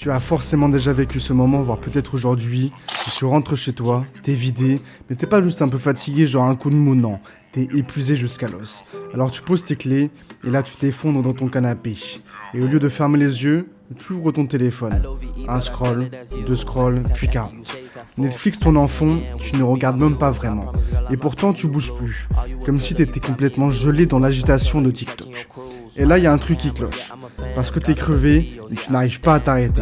Tu as forcément déjà vécu ce moment, voire peut-être aujourd'hui, où tu rentres chez toi, t'es vidé, mais t'es pas juste un peu fatigué, genre un coup de mou, non. T'es épuisé jusqu'à l'os. Alors tu poses tes clés, et là tu t'effondres dans ton canapé. Et au lieu de fermer les yeux, tu ouvres ton téléphone. Un scroll, deux scrolls, puis 40. Netflix tourne en fond, tu ne regardes même pas vraiment. Et pourtant tu bouges plus, comme si t'étais complètement gelé dans l'agitation de TikTok. Et là, il y a un truc qui cloche. Parce que t'es crevé et tu n'arrives pas à t'arrêter.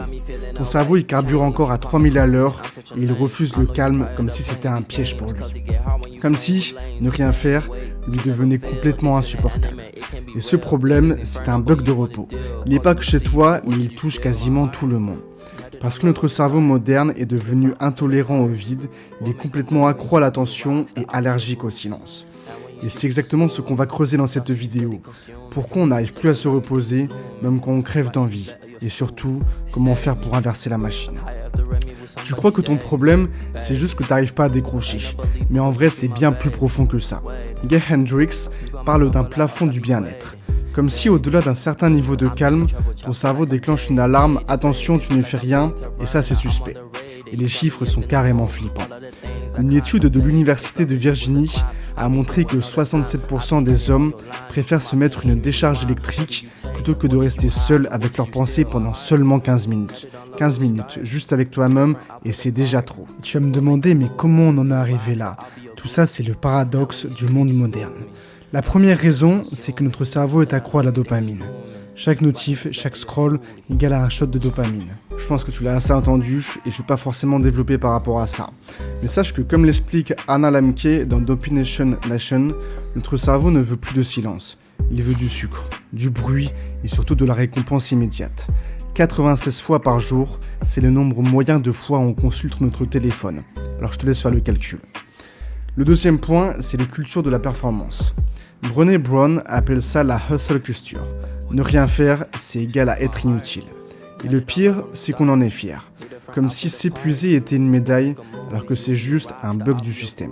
Ton cerveau, il carbure encore à 3000 à l'heure et il refuse le calme comme si c'était un piège pour lui. Comme si ne rien faire lui devenait complètement insupportable. Et ce problème, c'est un bug de repos. Il n'est pas que chez toi, mais il touche quasiment tout le monde. Parce que notre cerveau moderne est devenu intolérant au vide, il est complètement accro à l'attention et allergique au silence. Et c'est exactement ce qu'on va creuser dans cette vidéo. Pourquoi on n'arrive plus à se reposer, même quand on crève d'envie. Et surtout, comment faire pour inverser la machine. Tu crois que ton problème, c'est juste que tu n'arrives pas à décrocher. Mais en vrai, c'est bien plus profond que ça. Gay Hendricks parle d'un plafond du bien-être. Comme si au-delà d'un certain niveau de calme, ton cerveau déclenche une alarme « Attention, tu ne fais rien » et ça c'est suspect. Et les chiffres sont carrément flippants. Une étude de l'Université de Virginie a montré que 67% des hommes préfèrent se mettre une décharge électrique plutôt que de rester seuls avec leurs pensées pendant seulement 15 minutes. 15 minutes, juste avec toi-même, et c'est déjà trop. Tu vas me demander, mais comment on en est arrivé là ? Tout ça, c'est le paradoxe du monde moderne. La première raison, c'est que notre cerveau est accro à la dopamine. Chaque notif, chaque scroll égale à un shot de dopamine. Je pense que tu l'as assez entendu et je ne vais pas forcément développer par rapport à ça. Mais sache que comme l'explique Anna Lemke dans Dopination Nation, notre cerveau ne veut plus de silence. Il veut du sucre, du bruit et surtout de la récompense immédiate. 96 fois par jour, c'est le nombre moyen de fois où on consulte notre téléphone. Alors je te laisse faire le calcul. Le deuxième point, c'est les cultures de la performance. Brené Brown appelle ça la hustle culture. Ne rien faire, c'est égal à être inutile. Et le pire, c'est qu'on en est fier. Comme si s'épuiser était une médaille, alors que c'est juste un bug du système.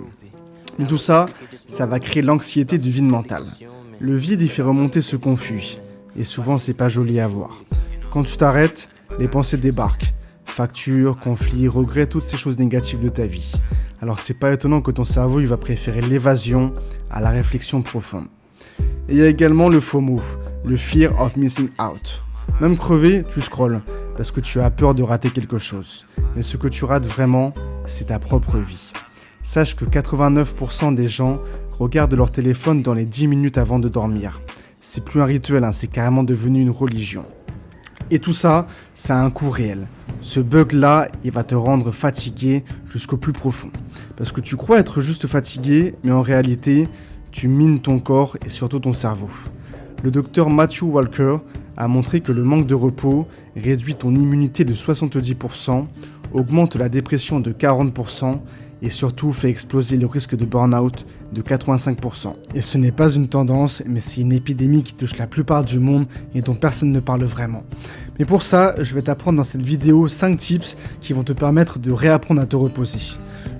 Mais tout ça, ça va créer l'anxiété du vide mental. Le vide, il fait remonter ce qu'on fuit. Et souvent, c'est pas joli à voir. Quand tu t'arrêtes, les pensées débarquent. Factures, conflits, regrets, toutes ces choses négatives de ta vie. Alors c'est pas étonnant que ton cerveau il va préférer l'évasion à la réflexion profonde. Et il y a également le FOMO, le Fear of Missing Out. Même crevé, tu scrolles, parce que tu as peur de rater quelque chose. Mais ce que tu rates vraiment, c'est ta propre vie. Sache que 89% des gens regardent leur téléphone dans les 10 minutes avant de dormir. C'est plus un rituel, c'est carrément devenu une religion. Et tout ça, ça a un coût réel. Ce bug-là, il va te rendre fatigué jusqu'au plus profond. Parce que tu crois être juste fatigué, mais en réalité, tu mines ton corps et surtout ton cerveau. Le docteur Matthew Walker a montré que le manque de repos réduit ton immunité de 70%, augmente la dépression de 40% et surtout fait exploser le risque de burn-out de 85%. Et ce n'est pas une tendance, mais c'est une épidémie qui touche la plupart du monde et dont personne ne parle vraiment. Mais pour ça, je vais t'apprendre dans cette vidéo 5 tips qui vont te permettre de réapprendre à te reposer.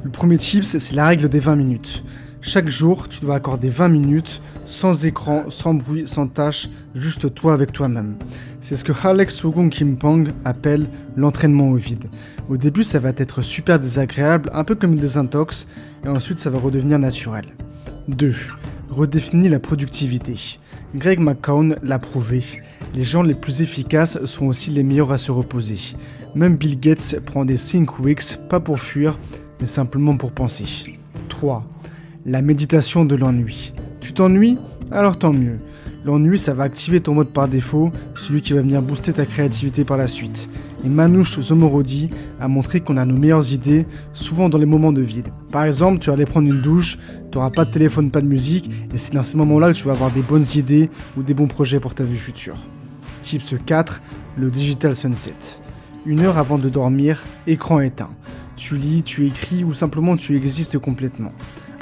Le premier tips, c'est la règle des 20 minutes. Chaque jour, tu dois accorder 20 minutes, sans écran, sans bruit, sans tâche, juste toi avec toi-même. C'est ce que Alex Sogong Kimpang appelle l'entraînement au vide. Au début, ça va être super désagréable, un peu comme une désintox, et ensuite ça va redevenir naturel. 2. Redéfinis la productivité. Greg McKeown l'a prouvé. Les gens les plus efficaces sont aussi les meilleurs à se reposer. Même Bill Gates prend des think weeks, pas pour fuir, mais simplement pour penser. 3. La méditation de l'ennui. Tu t'ennuies ? Alors tant mieux. L'ennui, ça va activer ton mode par défaut, celui qui va venir booster ta créativité par la suite. Et Manouche Zomorodi a montré qu'on a nos meilleures idées, souvent dans les moments de vide. Par exemple, tu vas aller prendre une douche, tu n'auras pas de téléphone, pas de musique, et c'est dans ces moments-là que tu vas avoir des bonnes idées ou des bons projets pour ta vie future. Tips 4, le Digital Sunset. 1 heure avant de dormir, écran éteint. Tu lis, tu écris ou simplement tu existes complètement.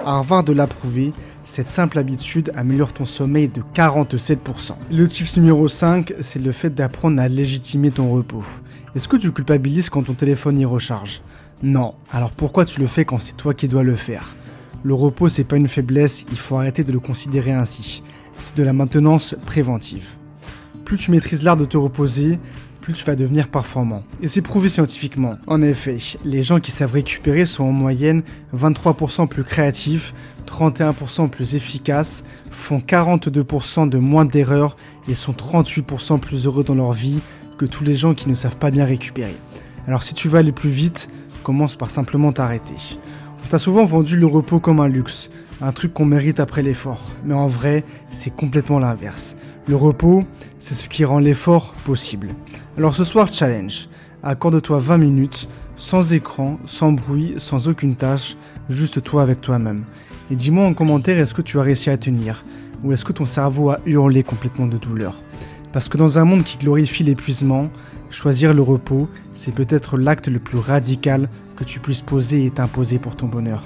Harvard l'a prouvé, cette simple habitude améliore ton sommeil de 47%. Le tips numéro 5, c'est le fait d'apprendre à légitimer ton repos. Est-ce que tu culpabilises quand ton téléphone y recharge ? Non. Alors pourquoi tu le fais quand c'est toi qui dois le faire ? Le repos, c'est pas une faiblesse, il faut arrêter de le considérer ainsi. C'est de la maintenance préventive. Plus tu maîtrises l'art de te reposer, plus tu vas devenir performant. Et c'est prouvé scientifiquement. En effet, les gens qui savent récupérer sont en moyenne 23% plus créatifs, 31% plus efficaces, font 42% de moins d'erreurs et sont 38% plus heureux dans leur vie que tous les gens qui ne savent pas bien récupérer. Alors si tu veux aller plus vite, commence par simplement t'arrêter. On t'a souvent vendu le repos comme un luxe, un truc qu'on mérite après l'effort. Mais en vrai, c'est complètement l'inverse. Le repos, c'est ce qui rend l'effort possible. Alors ce soir, challenge. Accorde-toi 20 minutes, sans écran, sans bruit, sans aucune tâche, juste toi avec toi-même. Et dis-moi en commentaire, est-ce que tu as réussi à tenir ? Ou est-ce que ton cerveau a hurlé complètement de douleur ? Parce que dans un monde qui glorifie l'épuisement, choisir le repos, c'est peut-être l'acte le plus radical que tu puisses poser et t'imposer pour ton bonheur.